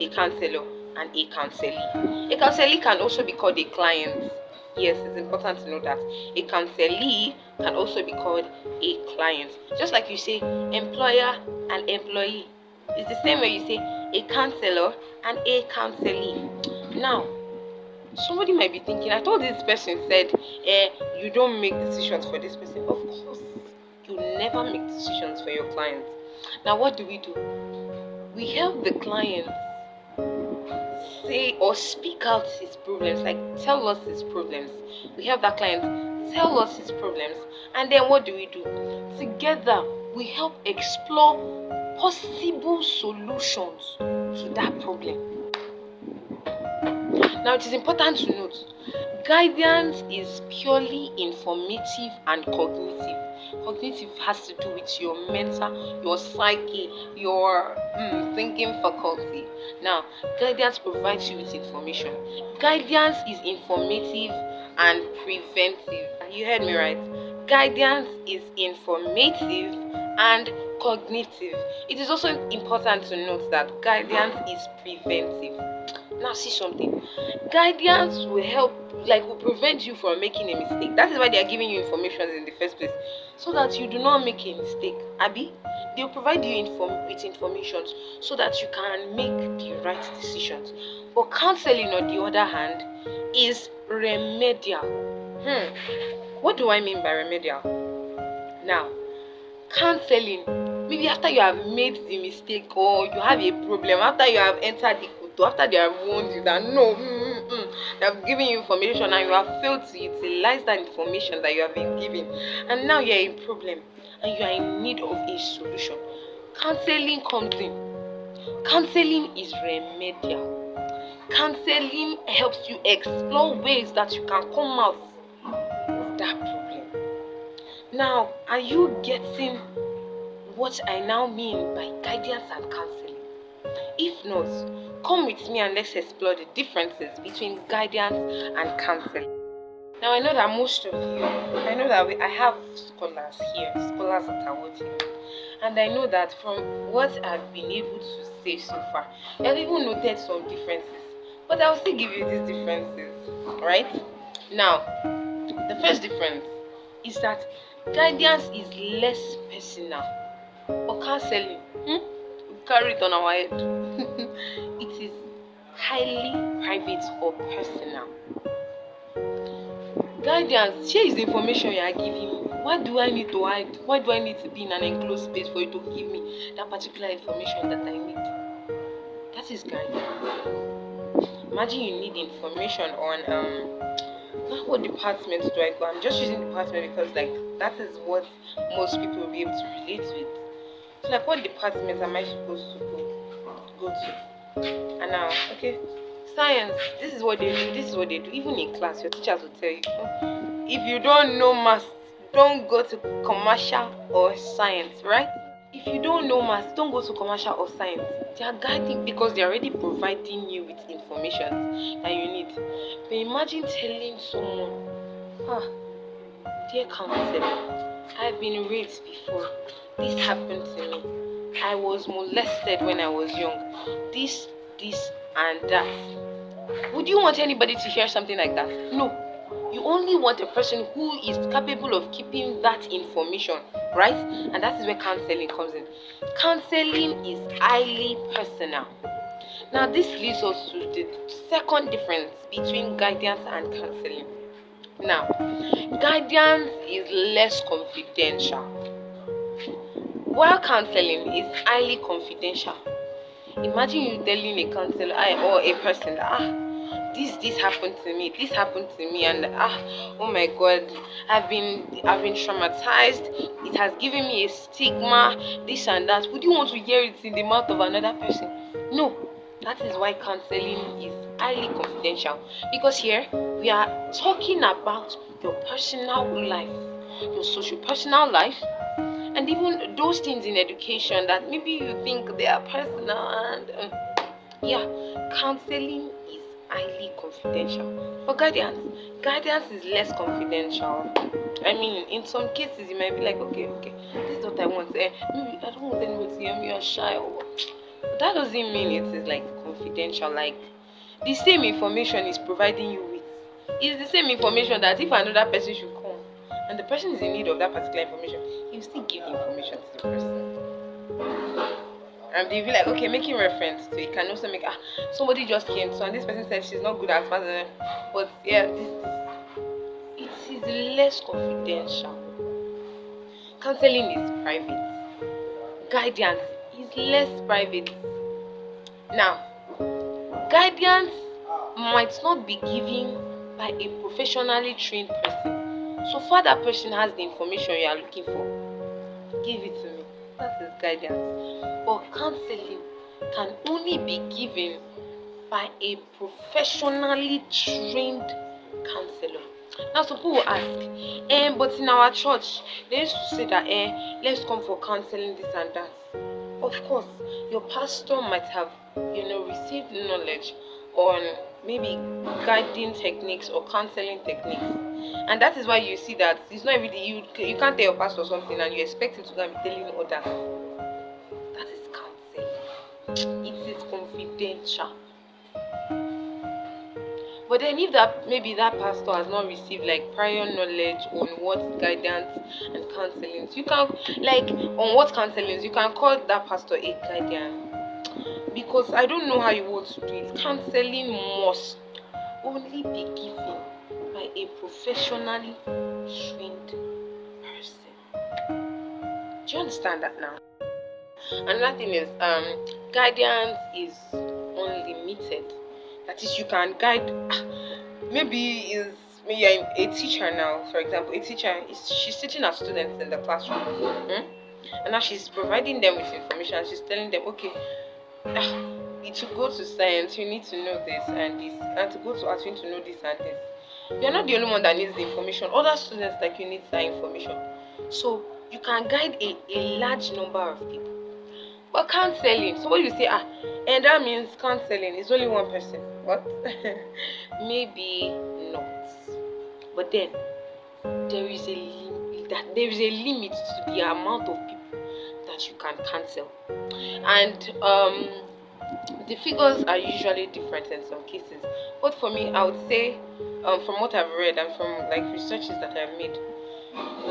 a counselor and a counselee. A counselee can also be called a client. Yes, it's important to know that. A counselee can also be called a client. Just like you say employer and employee. It's the same way you say a counselor and a counselee. Now, somebody might be thinking, I thought this person said, you don't make decisions for this person. Of course, you never make decisions for your clients. Now, what do? We help the client say or speak out his problems, like tell us his problems. We help that client tell us his problems, and then what do? Together, we help explore possible solutions to that problem. Now, it is important to note, guidance is purely informative and cognitive. Cognitive has to do with your mental, your psyche, your thinking faculty. Now, guidance provides you with information. Guidance is informative and preventive. You heard me right. Guidance is informative and cognitive. It is also important to note that guidance is preventive. Now, see something. Guidance will help, will prevent you from making a mistake. That is why they are giving you information in the first place, so that you do not make a mistake. Abby, they will provide you with information so that you can make the right decisions. But counseling, on the other hand, is remedial. What do I mean by remedial? Now, counseling, maybe after you have made the mistake or you have a problem, after you have entered the kuto, after they have warned you that no, they have given you information and you have failed to utilize that information that you have been given, and now you are in problem and you are in need of a solution. Counseling comes in. Counseling is remedial. Counseling helps you explore ways that you can come out of that problem. Now, are you getting what I now mean by guidance and counseling? If not, come with me and let's explore the differences between guidance and counseling. Now, I know that most of you, I have scholars here, scholars that are watching me, and I know that from what I've been able to say so far, I've even noted some differences, but I'll still give you these differences, right? Now, the first difference is that guidance is less personal, or counseling, we carry it on our head. It is highly private or personal. Guidance, here is the information you are giving me. What do I need to hide? Why do I need to be in an enclosed space for you to give me that particular information that I need? That is guidance. Imagine you need information on what department do I go? I'm just using department because that is what most people will be able to relate with. So what department am I supposed to go to? And now, okay, science, this is what they do, this is what they do. Even in class, your teachers will tell you, if you don't know math, don't go to commercial or science, right? If you don't know math, don't go to commercial or science. They are guiding because they are already providing you with information that you need. But imagine telling someone, dear counselor, I've been raped before. This happened to me. I was molested when I was young. This, and that. Would you want anybody to hear something like that? No. You only want a person who is capable of keeping that information, right? And that is where counseling comes in. Counseling is highly personal. Now, this leads us to the second difference between guidance and counseling. Now, guidance is less confidential, while counseling is highly confidential. Imagine you telling a counselor or a person that this happened to me, and oh my God, I've been traumatized. It has given me a stigma, this and that. Would you want to hear it in the mouth of another person? No. That is why counseling is highly confidential, because here we are talking about your personal life, your socio-personal life, and even those things in education that maybe you think they are personal, and counseling is highly confidential. For guidance is less confidential. I mean, in some cases you might be like, okay, this is what I want. Maybe I don't want anyone to hear me, you're shy, but that doesn't mean it is like confidential. Like the same information is providing you with is the same information that if another person should come and the person is in need of that particular information, you still give the information to the person. And they'll be like, okay, making reference to it can also make somebody just came to and this person said she's not good at math, but yeah, it is less confidential. Counseling is private. Guidance is less private. Now, guidance might not be given by a professionally trained person. So far that person has the information you are looking for, give it to me. That is guidance. But counseling can only be given by a professionally trained counselor. Now some people will ask, but in our church, they used to say that, let's come for counseling, this and that. Of course, your pastor might have, received knowledge on maybe guiding techniques or counseling techniques. And that is why you see that it's not every day you can't tell your pastor something and you expect him to go and be telling others. That is counseling. It is confidential. But then if maybe that pastor has not received like prior knowledge on what guidance and counseling, you can you can call that pastor a guardian. Because I don't know how you want to do it. Counseling must only be given by a professionally trained person. Do you understand that now? Another thing is guidance is unlimited. That is, you can guide. Maybe you're a teacher now, for example. A teacher she's teaching her students in the classroom, and now she's providing them with information. She's telling them, okay, to go to science, you need to know this and this, and to go to art, you need to know this and this. You're not the only one that needs the information. Other students like you need that information. So you can guide a large number of people. But counseling, so what you say, and that means counseling is only one person. What? Maybe not. But then there is a limit to the amount of people that you can counsel. And the figures are usually different in some cases. But for me, I would say, from what I've read and from like researches that I've made,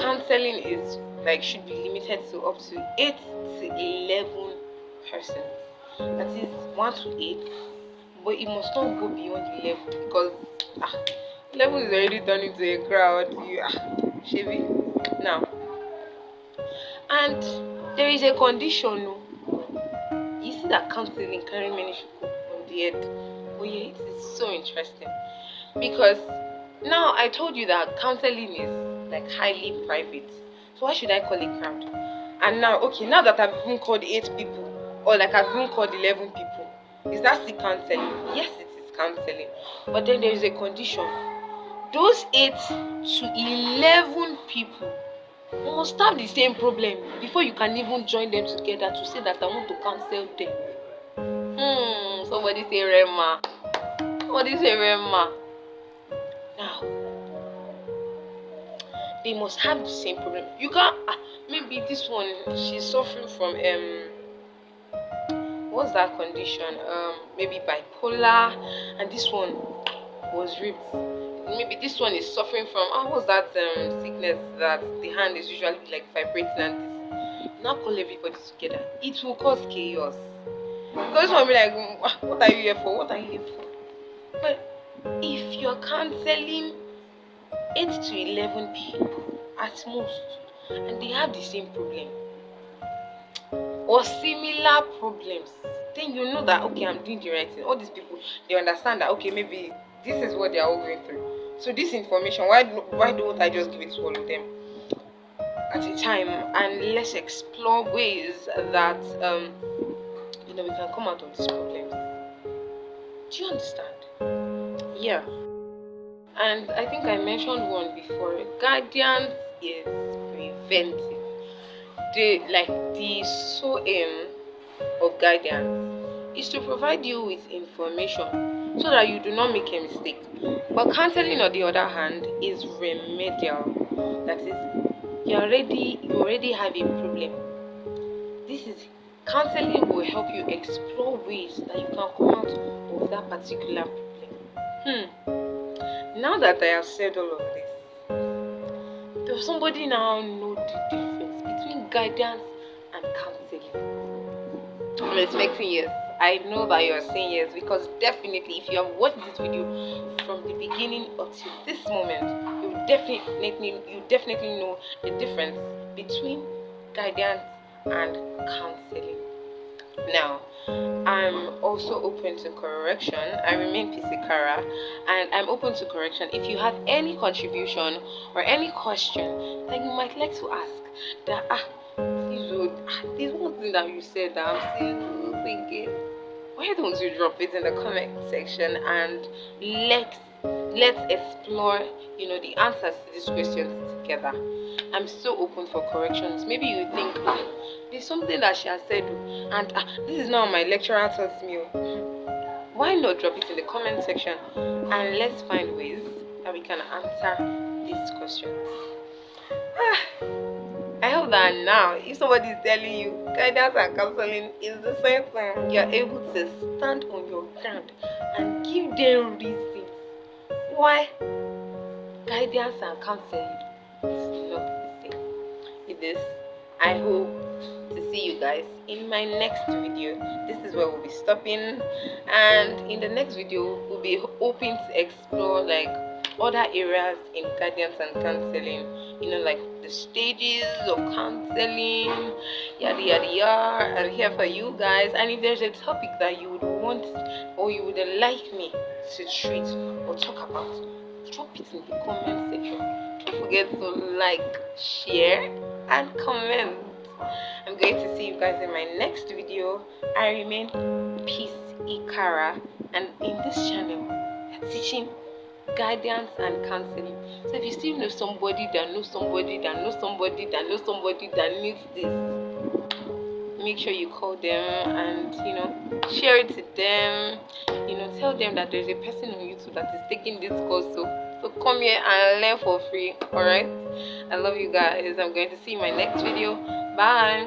counseling is should be limited to up to 8 to 11 persons. That is 1 to 8, but it must not go beyond 11 because 11 is already turned into a crowd. Chevy. Now, and there is a condition. You see that counseling carry many people on the head. Oh yeah, it is so interesting because now I told you that counseling is highly private. So why should I call it crowd? And now, okay, now that I've even called 8 people or I've even called 11 people, is that still counseling? Yes, it is counseling. But then there is a condition. Those 8 to 11 people must have the same problem before you can even join them together to say that I want to counsel them. Somebody say Rema. Somebody say Rema. Now, they must have the same problem. You can't maybe this one she's suffering from what's that condition? Maybe bipolar, and this one was raped. Maybe this one is suffering from what's that sickness that the hand is usually vibrating and this. Now call everybody together. It will cause chaos. Because one will be like, what are you here for? What are you here for? But if you're counseling 8 to 11 people at most, and they have the same problem or similar problems, then you know that okay, I'm doing the right thing. All these people, they understand that okay, maybe this is what they are all going through. So this information, why don't I just give it to all of them at a time, and let's explore ways that we can come out of these problems. Do you understand? Yeah. And I think I mentioned one before. Guidance is preventive. The sole aim of guidance is to provide you with information so that you do not make a mistake. But counseling, on the other hand, is remedial. That is, you already have a problem. This is Counseling will help you explore ways that you can come out of that particular problem. Now that I have said all of this, does somebody now know the difference between guidance and counseling? I'm expecting yes. I know that you're saying yes, because definitely if you have watched this video from the beginning up to this moment, you definitely know the difference between guidance and counseling. Now, I'm also open to correction. I remain Pisikara, and I'm open to correction. If you have any contribution or any question that you might like to ask, that this one thing that you said that I'm still thinking, why don't you drop it in the comment section, and let's explore the answers to these questions together. I'm so open for corrections. Maybe you think there's something that she has said, and this is now my lecturer taught me. Why not drop it in the comment section, and let's find ways that we can answer these questions. I hope that now, if somebody is telling you guidance and counseling is the same thing, you're able to stand on your ground and give them reasons why guidance and counseling is not the same. With this, I hope to see you guys in my next video. This is where we'll be stopping, and in the next video we'll be hoping to explore like other areas in guidance and counseling, like the stages of counseling, yada yada yada. I'm here for you guys, and if there's a topic that you would want or you would like me to treat or talk about, drop it in the comment section. Don't forget to like, share, and comment. I'm going to see you guys in my next video. I remain Peace Ikara, and in this channel we're teaching guidance and counseling. So if you still know somebody that knows somebody that knows somebody that knows somebody that needs this, make sure you call them and share it to them. Tell them that there's a person on YouTube that is taking this course, so come here and learn for free. Alright, I love you guys. I'm going to see you in my next video. Bye.